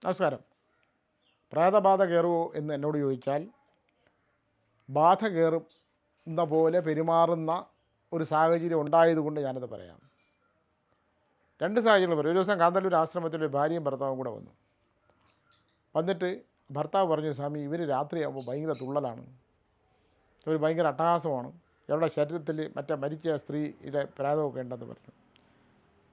നമസ്കാരം. പ്രേതബാധ കയറുമോ എന്ന് എന്നോട് ചോദിച്ചാൽ, ബാധ കയറുന്ന പോലെ പെരുമാറുന്ന ഒരു സാഹചര്യം ഉണ്ടായതുകൊണ്ട് ഞാനത് പറയാം. രണ്ട് സാഹചര്യങ്ങൾ പറയും. ഒരു ദിവസം കാന്തല്ലൂർ ആശ്രമത്തിൽ ഒരു ഭാര്യയും ഭർത്താവും കൂടെ വന്നു. വന്നിട്ട് ഭർത്താവ് പറഞ്ഞു, സ്വാമി ഇവർ രാത്രിയാകുമ്പോൾ ഭയങ്കര തുള്ളലാണ്, ഒരു ഭയങ്കര അട്ടഹാസമാണ്, ഇവരുടെ ശരീരത്തിൽ മറ്റേ മരിച്ച സ്ത്രീയുടെ പ്രേതമൊക്കെ ഉണ്ടെന്ന് പറഞ്ഞു.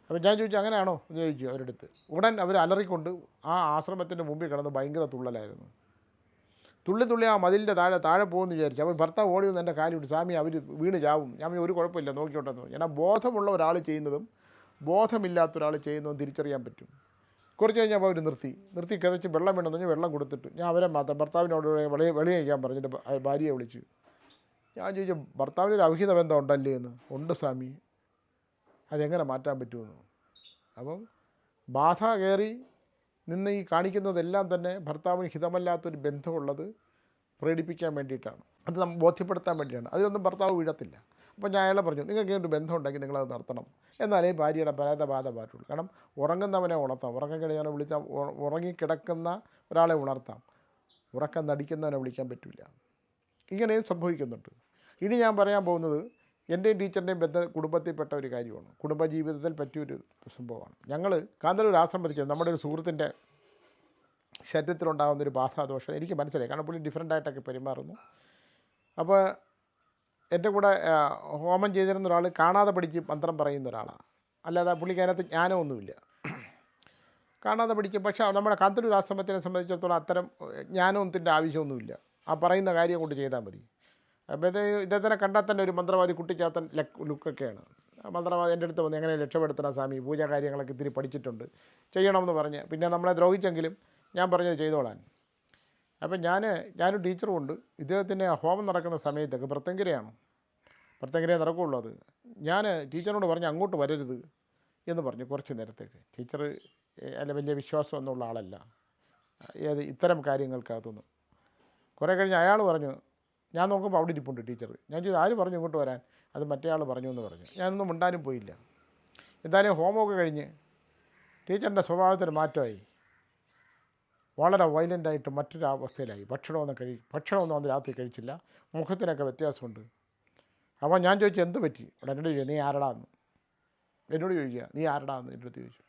അപ്പോൾ ഞാൻ ചോദിച്ചു, അങ്ങനെയാണോ എന്ന് ചോദിച്ചു അവരെടുത്ത്. ഉടൻ അവർ അലറിക്കൊണ്ട് ആ ആശ്രമത്തിൻ്റെ മുമ്പിൽ കിടന്ന് ഭയങ്കര തുള്ളലായിരുന്നു. തുള്ളി തുള്ളി ആ മതിലിൻ്റെ താഴെ പോകുമെന്ന് വിചാരിച്ചു. അപ്പോൾ ഭർത്താവ് ഓടി വന്ന് എൻ്റെ കാലി വിട്ടു, സ്വാമി അവർ വീണ് ചാവും. ഞാൻ ഒരു കുഴപ്പമില്ല, നോക്കിയോട്ടെന്ന് പറഞ്ഞു. എന്നാൽ ബോധമുള്ള ഒരാൾ ചെയ്യുന്നതും ബോധമില്ലാത്ത ഒരാൾ ചെയ്യുന്നതും തിരിച്ചറിയാൻ പറ്റും. കുറച്ച് കഴിഞ്ഞപ്പോൾ അവർ നിർത്തി കിതച്ച് വെള്ളം വേണമെന്ന് പറഞ്ഞ് വെള്ളം കൊടുത്തിട്ട് ഞാൻ അവരെ മാത്രം ഭർത്താവിനോട് വെളിയെ കഴിക്കാൻ പറഞ്ഞിട്ട് ഭാര്യയെ വിളിച്ചു. ഞാൻ ചോദിച്ചു, ഭർത്താവിനൊരു അവിഹിത ബന്ധം ഉണ്ടല്ലേ എന്ന്. ഉണ്ട് സ്വാമി, അതെങ്ങനെ മാറ്റാൻ പറ്റുമെന്ന്. അപ്പം ബാധ കയറി നിന്ന് ഈ കാണിക്കുന്നതെല്ലാം തന്നെ ഭർത്താവിന് ഹിതമല്ലാത്തൊരു ബന്ധമുള്ളത് പ്രകടിപ്പിക്കാൻ വേണ്ടിയിട്ടാണ്, അത് നമ്മൾ ബോധ്യപ്പെടുത്താൻ വേണ്ടിയിട്ടാണ്. അതിലൊന്നും ഭർത്താവ് വീഴത്തില്ല. അപ്പോൾ ഞാൻ അയാളെ പറഞ്ഞു, നിങ്ങൾക്ക് ഒരു ബന്ധം ഉണ്ടെങ്കിൽ നിങ്ങളത് നടത്തണം, എന്നാലേ ഭാര്യയുടെ പ്രേതബാധ പാറ്റുള്ളൂ. കാരണം ഉറങ്ങുന്നവനെ ഉണർത്താം, ഉറങ്ങിക്കിടയാനെ വിളിച്ചാൽ ഉറങ്ങിക്കിടക്കുന്ന ഒരാളെ ഉണർത്താം, ഉറക്കം നടിക്കുന്നവനെ വിളിക്കാൻ പറ്റില്ല. ഇങ്ങനെയും സംഭവിക്കുന്നുണ്ട്. ഇനി ഞാൻ പറയാൻ പോകുന്നത് എൻ്റെയും ടീച്ചറിൻ്റെയും കുടുംബത്തിൽപ്പെട്ട ഒരു കാര്യമാണ്, കുടുംബജീവിതത്തിൽ പറ്റിയൊരു സംഭവമാണ്. ഞങ്ങൾ കാന്തല്ലൂർ ആശ്രമത്തിൽ ചെന്നു. നമ്മുടെ ഒരു സുഹൃത്തിൻ്റെ ശരീരത്തിലുണ്ടാകുന്നൊരു ബാധാദോഷം എനിക്ക് മനസ്സിലായി. കാരണം പുള്ളി ഡിഫറൻ്റായിട്ടൊക്കെ പെരുമാറുന്നു. അപ്പോൾ എൻ്റെ കൂടെ ഹോമം ചെയ്തിരുന്ന ഒരാൾ കാണാതെ പഠിച്ച് മന്ത്രം പറയുന്ന ഒരാളാണ്. അല്ലാതെ പുള്ളിക്ക് അതിനകത്ത് ജ്ഞാനമൊന്നുമില്ല, കാണാതെ പഠിക്കും. പക്ഷേ നമ്മുടെ കാന്തല്ലൂർ ആശ്രമത്തിനെ സംബന്ധിച്ചിടത്തോളം അത്തരം ജ്ഞാനത്തിൻ്റെ ആവശ്യമൊന്നുമില്ല. ആ പറയുന്ന കാര്യം കൊണ്ട് ചെയ്താൽ മതി. അപ്പോൾ ഇദ്ദേഹത്തിനെ കണ്ടാൽ തന്നെ ഒരു മന്ത്രവാദി കുട്ടിച്ചാത്തൻ ലുക്കൊക്കെയാണ്. മന്ത്രവാദി എൻ്റെ അടുത്ത് വന്ന് എങ്ങനെ രക്ഷപ്പെടുത്തണം സ്വാമി, പൂജാ കാര്യങ്ങളൊക്കെ ഇത്തിരി പഠിച്ചിട്ടുണ്ട്, ചെയ്യണമെന്ന് പറഞ്ഞ്. പിന്നെ നമ്മളെ ദ്രോഹിച്ചെങ്കിലും ഞാൻ പറഞ്ഞത് ചെയ്തോളാൻ. അപ്പം ഞാനും ടീച്ചറും ഉണ്ട്. ഇദ്ദേഹത്തിൻ്റെ ഹോമം നടക്കുന്ന സമയത്തൊക്കെ പ്രത്യങ്കരയെ നടക്കുകയുള്ളൂ. അത് ഞാൻ ടീച്ചറിനോട് പറഞ്ഞ് അങ്ങോട്ട് വരരുത് എന്ന് പറഞ്ഞു കുറച്ച് നേരത്തേക്ക്. ടീച്ചർ അല്ല വലിയ വിശ്വാസമൊന്നുള്ള ആളല്ല ഇത്തരം കാര്യങ്ങൾക്കകത്തൊന്നും. കുറേ കഴിഞ്ഞ് അയാൾ പറഞ്ഞു, ഞാൻ നോക്കുമ്പോൾ അവിടെ ഇരിപ്പുണ്ട് ടീച്ചർ. ഞാൻ ചോദിച്ചു, ആര് പറഞ്ഞു ഇങ്ങോട്ട് വരാൻ? അത് മറ്റേ ആൾ പറഞ്ഞു എന്ന് പറഞ്ഞു. ഞാനൊന്നും മിണ്ടാനും പോയില്ല. എന്തായാലും ഹോമമൊക്കെ കഴിഞ്ഞ് ടീച്ചറിൻ്റെ സ്വഭാവത്തിന് മാറ്റമായി. വളരെ വയലൻ്റായിട്ട് മറ്റൊരവസ്ഥയിലായി. ഭക്ഷണമൊന്നും അന്ന് രാത്രി കഴിച്ചില്ല. മുഖത്തിനൊക്കെ വ്യത്യാസമുണ്ട്. അപ്പോൾ ഞാൻ ചോദിച്ചു, എന്ത് പറ്റി? അവിടെ എന്നോട് ചോദിച്ചു, നീ ആരടാന്ന് എന്നോട് ചോദിക്കുക, നീ ആരടാന്ന് എൻ്റെ അടുത്ത് ചോദിച്ചു.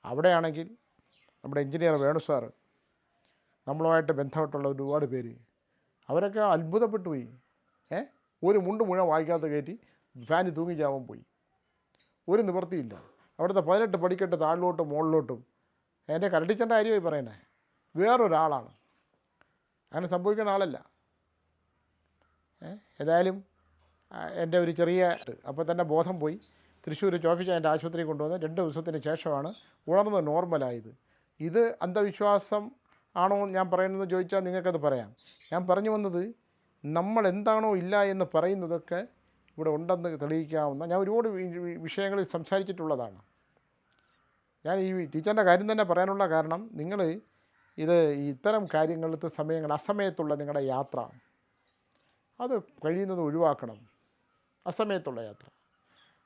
അവിടെയാണെങ്കിൽ നമ്മുടെ എഞ്ചിനീയർ വേണു സാറ്, നമ്മളുമായിട്ട് ബന്ധപ്പെട്ടുള്ള ഒരുപാട് പേര്, അവരൊക്കെ അത്ഭുതപ്പെട്ടു പോയി. ഒരു മുണ്ട് മുഴുവൻ വായിക്കാത്ത കയറ്റി ഫാന് തൂങ്ങിച്ചാവാൻ പോയി. ഒരു നിവൃത്തിയില്ല. അവിടുത്തെ 18 പടിക്കെട്ട് താഴിലോട്ടും മുകളിലോട്ടും. എൻ്റെ കരടിച്ചൻ്റെ കാര്യമായി പറയണേ, വേറൊരാളാണ്, അങ്ങനെ സംഭവിക്കുന്ന ആളല്ല. ഏതായാലും എൻ്റെ ഒരു ചെറിയ അപ്പോൾ തന്നെ ബോധം പോയി. തൃശ്ശൂർ ചോഫിച്ചാൻ്റെ ആശുപത്രിയിൽ കൊണ്ടുവന്ന് 2 ദിവസത്തിന് ശേഷമാണ് ഉണർന്ന് നോർമലായത്. ഇത് അന്ധവിശ്വാസം ആണോ ഞാൻ പറയുന്നതെന്ന് ചോദിച്ചാൽ നിങ്ങൾക്കത് പറയാം. ഞാൻ പറഞ്ഞു വന്നത്, നമ്മൾ എന്താണോ ഇല്ല എന്ന് പറയുന്നതൊക്കെ ഇവിടെ ഉണ്ടെന്ന് തെളിയിക്കാവുന്ന, ഞാൻ ഒരുപാട് വിഷയങ്ങളിൽ സംസാരിച്ചിട്ടുള്ളതാണ്. ഞാൻ ഈ ടീച്ചറിൻ്റെ കാര്യം തന്നെ പറയാനുള്ള കാരണം, നിങ്ങൾ ഇത്തരം കാര്യങ്ങളിലത്തെ അസമയത്തുള്ള നിങ്ങളുടെ യാത്ര അത് കഴിയുന്നത് ഒഴിവാക്കണം. അസമയത്തുള്ള യാത്ര.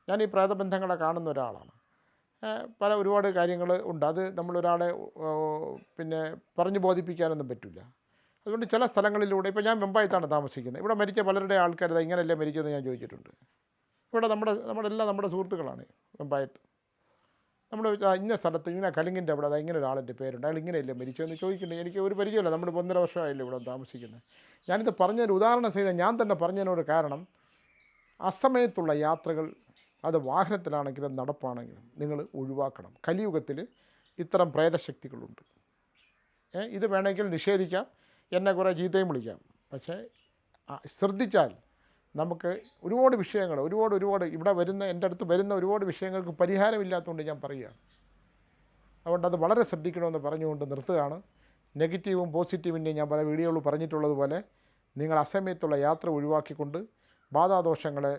ഞാൻ ഈ പ്രേതബന്ധങ്ങളെ കാണുന്ന ഒരാളാണ്. ഒരുപാട് കാര്യങ്ങൾ ഉണ്ട്. അത് നമ്മളൊരാളെ പിന്നെ പറഞ്ഞു ബോധിപ്പിക്കാനൊന്നും പറ്റില്ല. അതുകൊണ്ട് ചില സ്ഥലങ്ങളിലൂടെ, ഇപ്പോൾ ഞാൻ മുംബൈത്താണ് താമസിക്കുന്നത്. ഇവിടെ മരിച്ച പലരുടെ ആൾക്കാർ ഇങ്ങനെയല്ലേ മരിച്ചതെന്ന് ഞാൻ ചോദിച്ചിട്ടുണ്ട്. ഇവിടെ നമ്മുടെ സുഹൃത്തുക്കളാണ് മുംബൈത്ത്. നമ്മൾ ഇന്ന സ്ഥലത്ത് ഇങ്ങനെ കലിങ്ങിൻ്റെ അവിടെ ഇങ്ങനെ ഒരാളിൻ്റെ പേരുണ്ട്, അയാൾ ഇങ്ങനെയല്ലേ മരിച്ചതെന്ന് ചോദിക്കുന്നുണ്ട്. എനിക്ക് ഒരു പരിചയമില്ല, നമ്മൾ 1.5 വർഷമായില്ലേ ഇവിടെ താമസിക്കുന്നത്. ഞാനിത് പറഞ്ഞൊരു ഉദാഹരണം ചെയ്താൽ ഞാൻ തന്നെ പറഞ്ഞതിനോട് കാരണം, അസമയത്തുള്ള യാത്രകൾ അത് വാഹനത്തിലാണെങ്കിലും നടപ്പാണെങ്കിലും നിങ്ങൾ ഒഴിവാക്കണം. കലിയുഗത്തിൽ ഇത്തരം പ്രേതശക്തികളുണ്ട്. ഇത് വേണമെങ്കിൽ നിഷേധിക്കാം, എന്നെ കുറേ ചീത്തയും വിളിക്കാം. പക്ഷേ ശ്രദ്ധിച്ചാൽ നമുക്ക് ഒരുപാട് വിഷയങ്ങൾ ഒരുപാട് ഇവിടെ എൻ്റെ അടുത്ത് വരുന്ന ഒരുപാട് വിഷയങ്ങൾക്ക് പരിഹാരമില്ലാത്തതുകൊണ്ട് ഞാൻ പറയുകയാണ്. അതുകൊണ്ട് അത് വളരെ ശ്രദ്ധിക്കണമെന്ന് പറഞ്ഞുകൊണ്ട് നിർത്തുകയാണ്. നെഗറ്റീവും പോസിറ്റീവിൻ്റെയും ഞാൻ പല വീഡിയോകളിൽ പറഞ്ഞിട്ടുള്ളതുപോലെ, നിങ്ങൾ അസമയത്തുള്ള യാത്ര ഒഴിവാക്കിക്കൊണ്ട് ബാധാദോഷങ്ങളെ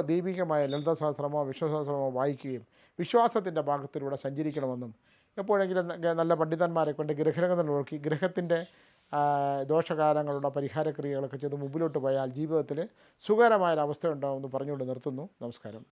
ദൈവികമായ ലളിത സഹസ്രമോ വിശ്വസഹസ്രമോ വായിക്കുകയും വിശ്വാസത്തിൻ്റെ ഭാഗത്തിലൂടെ സഞ്ചരിക്കണമെന്നും, എപ്പോഴെങ്കിലും നല്ല പണ്ഡിതന്മാരെ കൊണ്ട് ഗ്രഹങ്ങൾ നോക്കി ഗ്രഹത്തിൻ്റെ ദോഷകാലങ്ങളുടെ പരിഹാരക്രിയകളൊക്കെ ചെയ്ത് മുമ്പിലോട്ട് പോയാൽ ജീവിതത്തിൽ സുഖകരമായൊരവസ്ഥ ഉണ്ടാകുമെന്ന് പറഞ്ഞുകൊണ്ട് നിർത്തുന്നു. നമസ്കാരം.